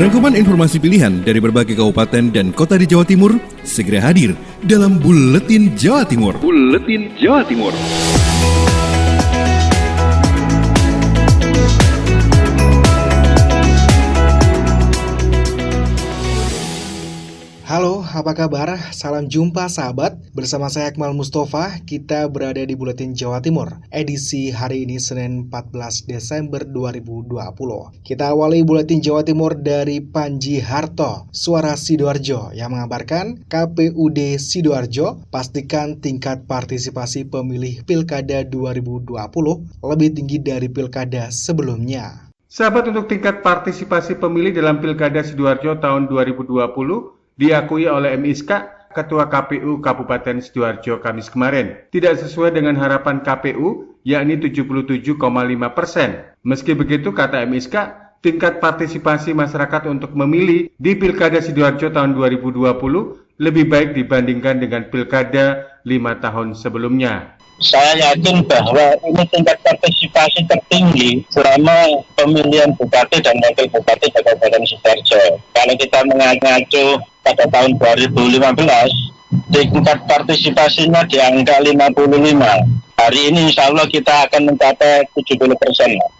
Rangkuman informasi pilihan dari berbagai kabupaten dan kota di Jawa Timur segera hadir dalam Buletin Jawa Timur. Buletin Jawa Timur. Halo, apa kabar? Salam jumpa sahabat. Bersama saya Akmal Mustafa, kita berada di Buletin Jawa Timur. Edisi hari ini Senin 14 Desember 2020. Kita awali Buletin Jawa Timur dari Panji Harto, Suara Sidoarjo, yang mengabarkan KPUD Sidoarjo pastikan tingkat partisipasi pemilih Pilkada 2020 lebih tinggi dari Pilkada sebelumnya. Sahabat, untuk tingkat partisipasi pemilih dalam Pilkada Sidoarjo tahun 2020 diakui oleh MISK, Ketua KPU Kabupaten Sidoarjo Kamis kemarin, tidak sesuai dengan harapan KPU, yakni 77,5%. Meski begitu, kata MISK, tingkat partisipasi masyarakat untuk memilih di Pilkada Sidoarjo tahun 2020 lebih baik dibandingkan dengan Pilkada 5 tahun sebelumnya. Saya yakin bahwa ini tingkat partisipasi tertinggi selama pemilihan bupati dan wakil bupati Kabupaten Sidoarjo. Kalau kita mengacu pada tahun 2015, tingkat partisipasinya di angka 55. Hari ini insya Allah kita akan mencapai 70%.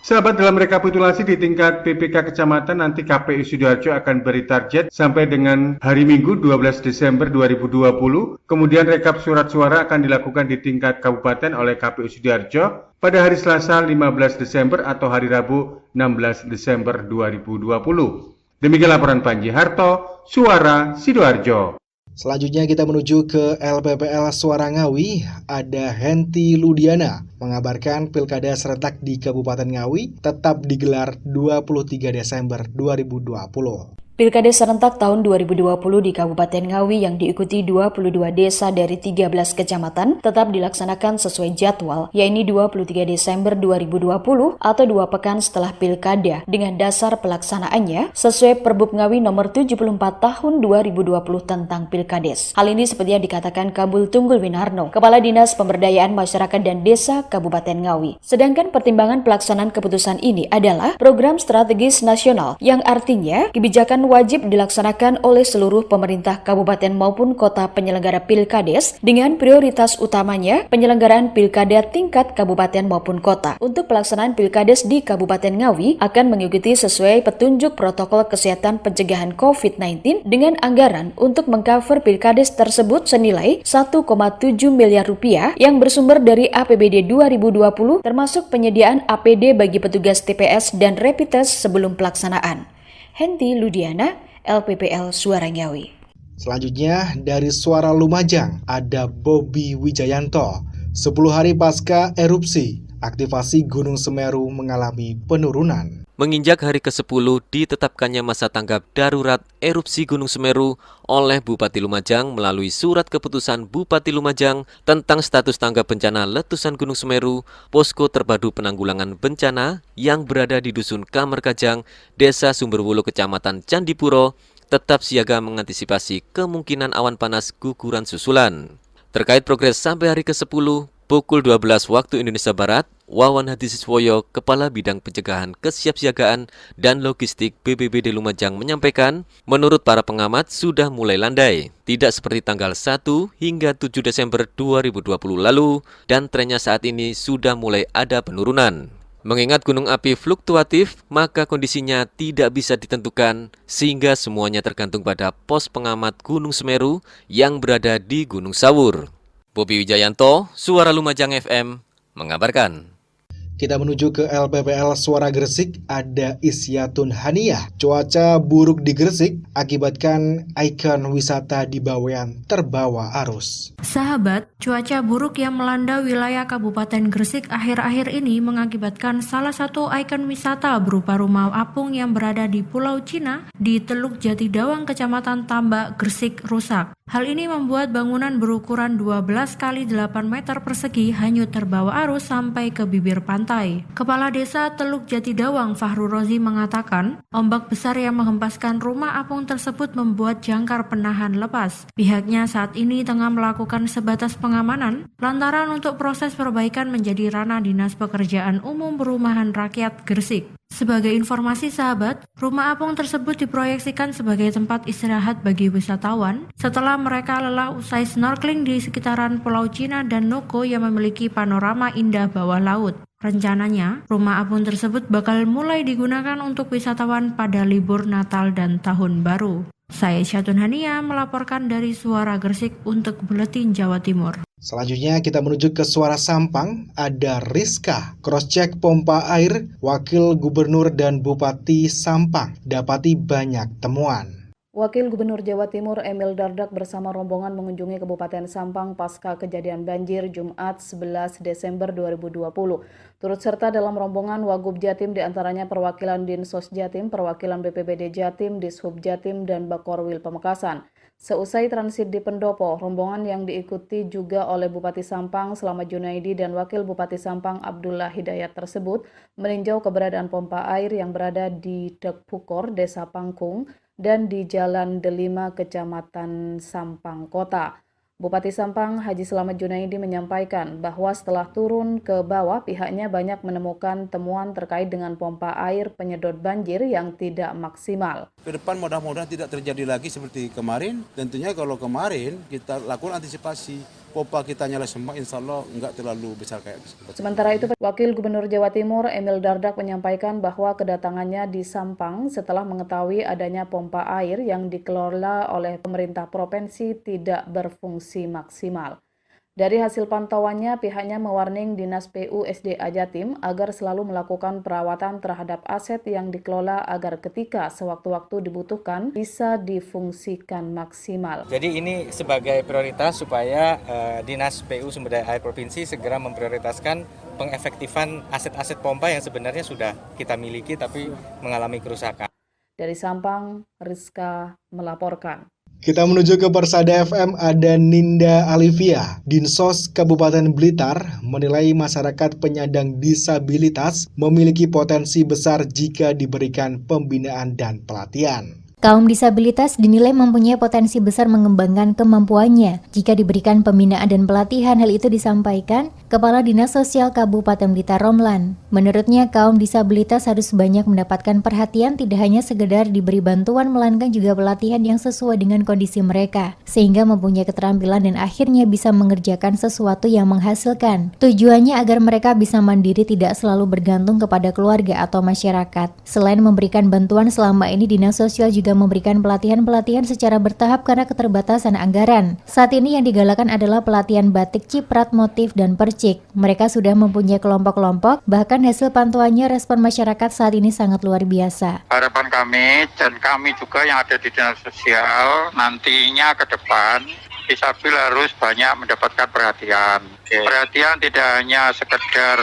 Sahabat, dalam rekapitulasi di tingkat PPK Kecamatan, nanti KPU Sidoarjo akan beri target sampai dengan hari Minggu 12 Desember 2020. Kemudian rekap surat suara akan dilakukan di tingkat kabupaten oleh KPU Sidoarjo pada hari Selasa 15 Desember atau hari Rabu 16 Desember 2020. Demikian laporan Panji Harto, Suara Sidoarjo. Selanjutnya kita menuju ke LPPL Suara Ngawi. Ada Henti Ludiana mengabarkan Pilkada serentak di Kabupaten Ngawi tetap digelar 23 Desember 2020. Pilkada serentak tahun 2020 di Kabupaten Ngawi yang diikuti 22 desa dari 13 kecamatan tetap dilaksanakan sesuai jadwal, yaitu 23 Desember 2020 atau 2 pekan setelah Pilkada, dengan dasar pelaksanaannya sesuai Perbub Ngawi nomor 74 tahun 2020 tentang Pilkades. Hal ini seperti yang dikatakan Kabul Tunggul Winarno, Kepala Dinas Pemberdayaan Masyarakat dan Desa Kabupaten Ngawi. Sedangkan pertimbangan pelaksanaan keputusan ini adalah program strategis nasional, yang artinya kebijakan wajib dilaksanakan oleh seluruh pemerintah kabupaten maupun kota penyelenggara Pilkades dengan prioritas utamanya penyelenggaraan Pilkada tingkat kabupaten maupun kota. Untuk pelaksanaan Pilkades di Kabupaten Ngawi akan mengikuti sesuai petunjuk protokol kesehatan pencegahan COVID-19 dengan anggaran untuk mengcover Pilkades tersebut senilai 1,7 miliar rupiah yang bersumber dari APBD 2020 termasuk penyediaan APD bagi petugas TPS dan rapid test sebelum pelaksanaan. Henti Ludiana, LPPL Suara Ngawi. Selanjutnya dari Suara Lumajang ada Bobi Wijayanto. 10 hari pasca erupsi, aktivasi Gunung Semeru mengalami penurunan. Menginjak hari ke-10 ditetapkannya masa tanggap darurat erupsi Gunung Semeru oleh Bupati Lumajang melalui surat keputusan Bupati Lumajang tentang status tanggap bencana letusan Gunung Semeru, Posko Terpadu Penanggulangan Bencana yang berada di Dusun Kamarkajang, Desa Sumberwulu, Kecamatan Candipuro, tetap siaga mengantisipasi kemungkinan awan panas guguran susulan. Terkait progres sampai hari ke-10, pukul 12 waktu Indonesia Barat, Wawan Hadisiswoyo, Kepala Bidang Pencegahan Kesiapsiagaan dan Logistik BPBD Lumajang menyampaikan, menurut para pengamat sudah mulai landai, tidak seperti tanggal 1 hingga 7 Desember 2020 lalu, dan trennya saat ini sudah mulai ada penurunan. Mengingat gunung api fluktuatif, maka kondisinya tidak bisa ditentukan, sehingga semuanya tergantung pada pos pengamat Gunung Semeru yang berada di Gunung Sawur. Bobi Wijayanto, Suara Lumajang FM, mengabarkan. Kita menuju ke LPPL Suara Gresik, ada Isyatun Haniyah. Cuaca buruk di Gresik akibatkan ikon wisata di Bawean terbawa arus. Sahabat, cuaca buruk yang melanda wilayah Kabupaten Gresik akhir-akhir ini mengakibatkan salah satu ikon wisata berupa rumah apung yang berada di Pulau Cina di Teluk Jatidawang, Kecamatan Tambak, Gresik rusak. Hal ini membuat bangunan berukuran 12 kali 8 meter persegi hanyut terbawa arus sampai ke bibir pantai. Kepala Desa Teluk Jatidawang Fahru Rozi mengatakan, ombak besar yang menghempaskan rumah apung tersebut membuat jangkar penahan lepas. Pihaknya saat ini tengah melakukan sebatas pengamanan, lantaran untuk proses perbaikan menjadi ranah Dinas Pekerjaan Umum Perumahan Rakyat Gresik. Sebagai informasi sahabat, rumah apung tersebut diproyeksikan sebagai tempat istirahat bagi wisatawan setelah mereka lelah usai snorkeling di sekitaran Pulau Cina dan Noko yang memiliki panorama indah bawah laut. Rencananya, rumah apung tersebut bakal mulai digunakan untuk wisatawan pada libur Natal dan Tahun Baru. Saya Syatun Hania melaporkan dari Suara Gresik untuk Buletin Jawa Timur. Selanjutnya kita menuju ke Suara Sampang, ada Rizka. Cross-check pompa air, Wakil Gubernur dan Bupati Sampang dapati banyak temuan. Wakil Gubernur Jawa Timur Emil Dardak bersama rombongan mengunjungi Kabupaten Sampang pasca kejadian banjir Jumat 11 Desember 2020. Turut serta dalam rombongan Wagub Jatim diantaranya perwakilan Dinsos Jatim, perwakilan BPBD Jatim, Dishub Jatim, dan Bakorwil Pamekasan. Seusai transit di Pendopo, rombongan yang diikuti juga oleh Bupati Sampang Slamet Junaidi dan Wakil Bupati Sampang Abdullah Hidayat tersebut meninjau keberadaan pompa air yang berada di Dekpukor, Desa Pangkung, dan di Jalan Delima, Kecamatan Sampang Kota. Bupati Sampang Haji Slamet Junaidi menyampaikan bahwa setelah turun ke bawah pihaknya banyak menemukan temuan terkait dengan pompa air penyedot banjir yang tidak maksimal. Ke depan mudah-mudahan tidak terjadi lagi seperti kemarin. Tentunya kalau kemarin kita lakukan antisipasi, pompa kita nyala semua, insya Allah nggak terlalu besar kayak gitu. Sementara itu, Wakil Gubernur Jawa Timur Emil Dardak menyampaikan bahwa kedatangannya di Sampang setelah mengetahui adanya pompa air yang dikelola oleh pemerintah provinsi tidak berfungsi maksimal. Dari hasil pantauannya, pihaknya mewarning Dinas PU SDA Jatim agar selalu melakukan perawatan terhadap aset yang dikelola agar ketika sewaktu-waktu dibutuhkan bisa difungsikan maksimal. Jadi ini sebagai prioritas supaya Dinas PU Sumber Daya Air Provinsi segera memprioritaskan pengefektifan aset-aset pompa yang sebenarnya sudah kita miliki tapi mengalami kerusakan. Dari Sampang, Rizka melaporkan. Kita menuju ke Persada FM, ada Ninda Alivia. Dinsos Kabupaten Blitar menilai masyarakat penyandang disabilitas memiliki potensi besar jika diberikan pembinaan dan pelatihan. Kaum disabilitas dinilai mempunyai potensi besar mengembangkan kemampuannya. Jika diberikan pembinaan dan pelatihan, hal itu disampaikan Kepala Dinas Sosial Kabupaten Blitar Romlan. Menurutnya, kaum disabilitas harus banyak mendapatkan perhatian, tidak hanya sekedar diberi bantuan, melainkan juga pelatihan yang sesuai dengan kondisi mereka, sehingga mempunyai keterampilan dan akhirnya bisa mengerjakan sesuatu yang menghasilkan. Tujuannya agar mereka bisa mandiri, tidak selalu bergantung kepada keluarga atau masyarakat. Selain memberikan bantuan, selama ini Dinas Sosial juga memberikan pelatihan-pelatihan secara bertahap karena keterbatasan anggaran. Saat ini yang digalakan adalah pelatihan batik, ciprat, motif, dan percik. Mereka sudah mempunyai kelompok-kelompok, bahkan hasil pantauannya respon masyarakat saat ini sangat luar biasa. Harapan kami dan kami juga yang ada di Dinas Sosial nantinya ke depan disabil harus banyak mendapatkan perhatian. Perhatian tidak hanya sekedar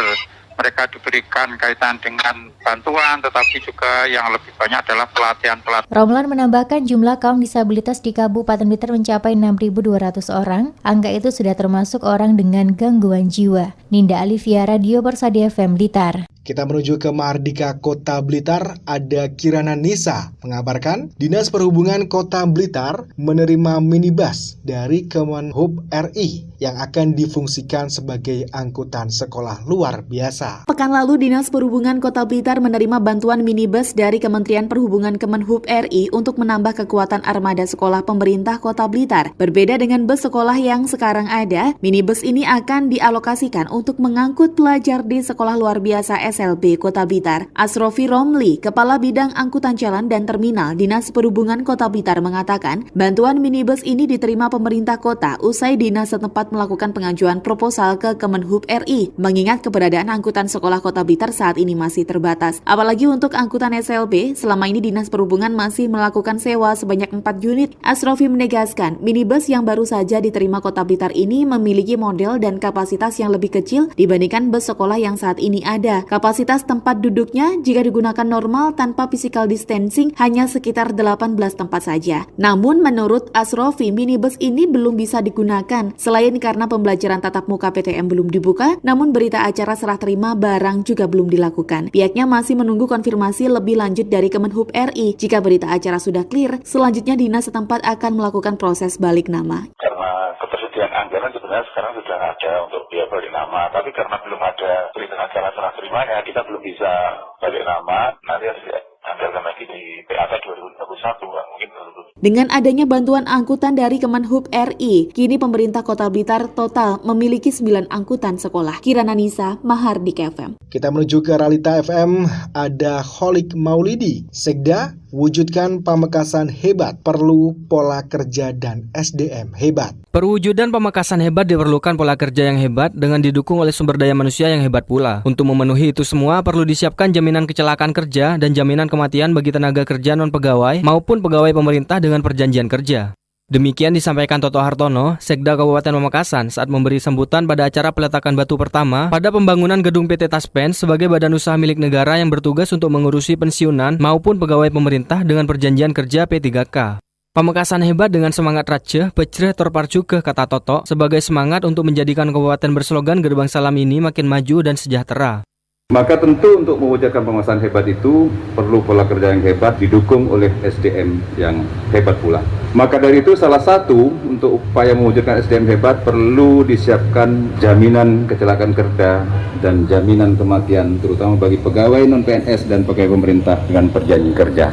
mereka diberikan kaitan dengan bantuan, tetapi juga yang lebih banyak adalah pelatihan-pelatihan. Romlan menambahkan jumlah kaum disabilitas di Kabupaten Blitar mencapai 6.200 orang. Angka itu sudah termasuk orang dengan gangguan jiwa. Ninda Alivia, Radio Persada FM Blitar. Kita menuju ke Mahardika Kota Blitar, ada Kirana Nisa mengabarkan Dinas Perhubungan Kota Blitar menerima minibus dari Kemenhub RI yang akan difungsikan sebagai angkutan sekolah luar biasa. Pekan lalu Dinas Perhubungan Kota Blitar menerima bantuan minibus dari Kementerian Perhubungan Kemenhub RI untuk menambah kekuatan armada sekolah pemerintah Kota Blitar. Berbeda dengan bus sekolah yang sekarang ada, minibus ini akan dialokasikan untuk mengangkut pelajar di sekolah luar biasa SLB Kota Blitar. Asrofi Romli, Kepala Bidang Angkutan Jalan dan Terminal Dinas Perhubungan Kota Blitar mengatakan, bantuan minibus ini diterima pemerintah kota usai dinas setempat melakukan pengajuan proposal ke Kemenhub RI, mengingat keberadaan angkutan sekolah Kota Blitar saat ini masih terbatas. Apalagi untuk angkutan SLB, selama ini Dinas Perhubungan masih melakukan sewa sebanyak 4 unit. Asrofi menegaskan, minibus yang baru saja diterima Kota Blitar ini memiliki model dan kapasitas yang lebih kecil dibandingkan bus sekolah yang saat ini ada. Kapasitas tempat duduknya jika digunakan normal tanpa physical distancing hanya sekitar 18 tempat saja. Namun menurut Asrofi, minibus ini belum bisa digunakan selain karena pembelajaran tatap muka PTM belum dibuka, namun berita acara serah terima barang juga belum dilakukan. Pihaknya masih menunggu konfirmasi lebih lanjut dari Kemenhub RI. Jika berita acara sudah clear, selanjutnya dinas setempat akan melakukan proses balik nama. Karena ketersediaan anggaran sebenarnya sekarang sudah ada untuk biaya balik nama, tapi karena belum ada perhitungan cara serah terimanya, kita belum bisa balik nama. Nanti harus dianggarkan lagi di PAK 2021, mungkin dulu. Dengan adanya bantuan angkutan dari Kemenhub RI, kini pemerintah Kota Blitar total memiliki 9 angkutan sekolah. Kirana Nisa, Mahardika FM. Kita menuju ke Realita FM, ada Kholik Maulidi. Sekda, wujudkan Pamekasan hebat, perlu pola kerja dan SDM hebat. Perwujudan Pamekasan hebat diperlukan pola kerja yang hebat dengan didukung oleh sumber daya manusia yang hebat pula. Untuk memenuhi itu semua perlu disiapkan jaminan kecelakaan kerja dan jaminan kematian bagi tenaga kerja non-pegawai maupun pegawai pemerintah dengan perjanjian kerja. Demikian disampaikan Toto Hartono, Sekda Kabupaten Pamekasan saat memberi sambutan pada acara peletakan batu pertama pada pembangunan gedung PT Taspen sebagai badan usaha milik negara yang bertugas untuk mengurusi pensiunan maupun pegawai pemerintah dengan perjanjian kerja P3K. Pamekasan hebat dengan semangat raceh, pecreh terparcu ke kata Toto sebagai semangat untuk menjadikan kabupaten berslogan Gerbang Salam ini makin maju dan sejahtera. Maka tentu untuk mewujudkan Pamekasan hebat itu perlu pola kerja yang hebat didukung oleh SDM yang hebat pula. Maka dari itu salah satu untuk upaya mewujudkan SDM hebat perlu disiapkan jaminan kecelakaan kerja dan jaminan kematian terutama bagi pegawai non-PNS dan pegawai pemerintah dengan perjanjian kerja.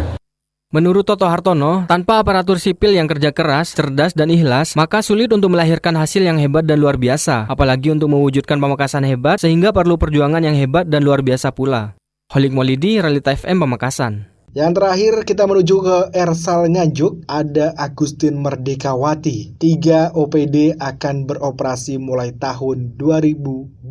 Menurut Toto Hartono, tanpa aparatur sipil yang kerja keras, cerdas, dan ikhlas, maka sulit untuk melahirkan hasil yang hebat dan luar biasa, apalagi untuk mewujudkan Pamekasan hebat, sehingga perlu perjuangan yang hebat dan luar biasa pula. Kholik Maulidi, Realita FM Pamekasan. Yang terakhir kita menuju ke Ersal Nganjuk, ada Agustin Merdekawati. 3 OPD akan beroperasi mulai tahun 2022.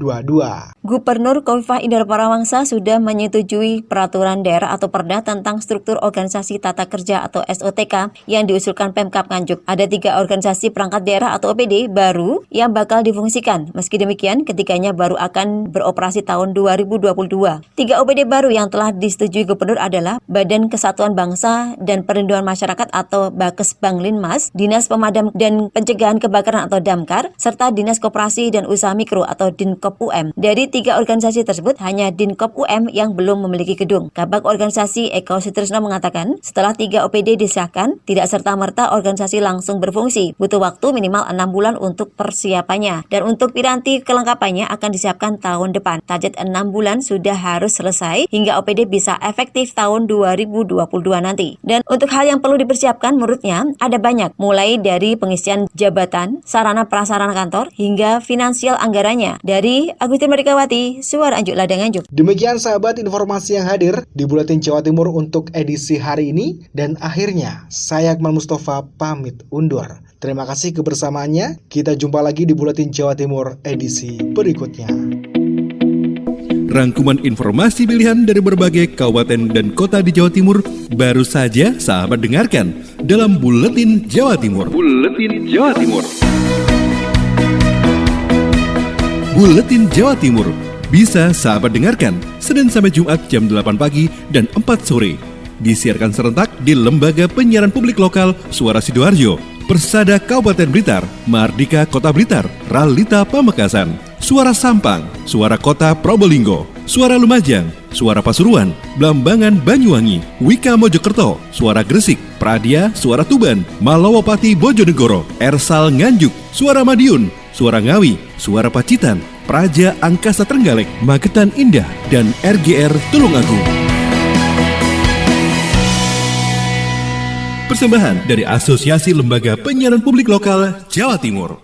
Gubernur Khofifah Indar Parawangsa sudah menyetujui peraturan daerah atau Perda tentang struktur organisasi tata kerja atau SOTK yang diusulkan Pemkab Nganjuk. Ada 3 organisasi perangkat daerah atau OPD baru yang bakal difungsikan. Meski demikian, ketiganya baru akan beroperasi tahun 2022. 3 OPD baru yang telah disetujui Gubernur adalah Badan Kesatuan Bangsa dan Perlindungan Masyarakat atau Bakes Banglinmas, Dinas Pemadam dan Pencegahan Kebakaran atau Damkar, serta Dinas Koperasi dan Usaha Mikro atau Dinkop UM. Dari 3 organisasi tersebut, hanya Dinkop UM yang belum memiliki gedung. Kabag Organisasi Eko Sutrisno mengatakan, setelah 3 OPD disahkan, tidak serta-merta organisasi langsung berfungsi. Butuh waktu minimal 6 bulan untuk persiapannya. Dan untuk piranti kelengkapannya akan disiapkan tahun depan. Target 6 bulan sudah harus selesai hingga OPD bisa efektif tahun 2022 nanti. Dan untuk hal yang perlu dipersiapkan menurutnya ada banyak, mulai dari pengisian jabatan, sarana prasarana kantor, hingga finansial anggarannya. Dari Agustin Merdekawati, Suara Anjuk Ladang Anjuk. Demikian sahabat informasi yang hadir di Buletin Jawa Timur untuk edisi hari ini, dan akhirnya saya Akmal Mustafa pamit undur. Terima kasih kebersamaannya. Kita jumpa lagi di Buletin Jawa Timur edisi berikutnya. Rangkuman informasi pilihan dari berbagai kabupaten dan kota di Jawa Timur baru saja sahabat dengarkan dalam Buletin Jawa Timur. Buletin Jawa Timur. Buletin Jawa Timur bisa sahabat dengarkan Senin sampai Jumat jam 8 pagi dan 4 sore. Disiarkan serentak di Lembaga Penyiaran Publik Lokal Suara Sidoarjo, Persada Kabupaten Blitar, Mahardika Kota Blitar, Realita Pamekasan, Suara Sampang, Suara Kota Probolinggo, Suara Lumajang, Suara Pasuruan, Blambangan Banyuwangi, Wika Mojokerto, Suara Gresik, Pradia, Suara Tuban, Malawapati Bojonegoro, Ersal Nganjuk, Suara Madiun, Suara Ngawi, Suara Pacitan, Praja Angkasa Trenggalek, Magetan Indah, dan RGR Tulungagung. Persembahan dari Asosiasi Lembaga Penyiaran Publik Lokal Jawa Timur.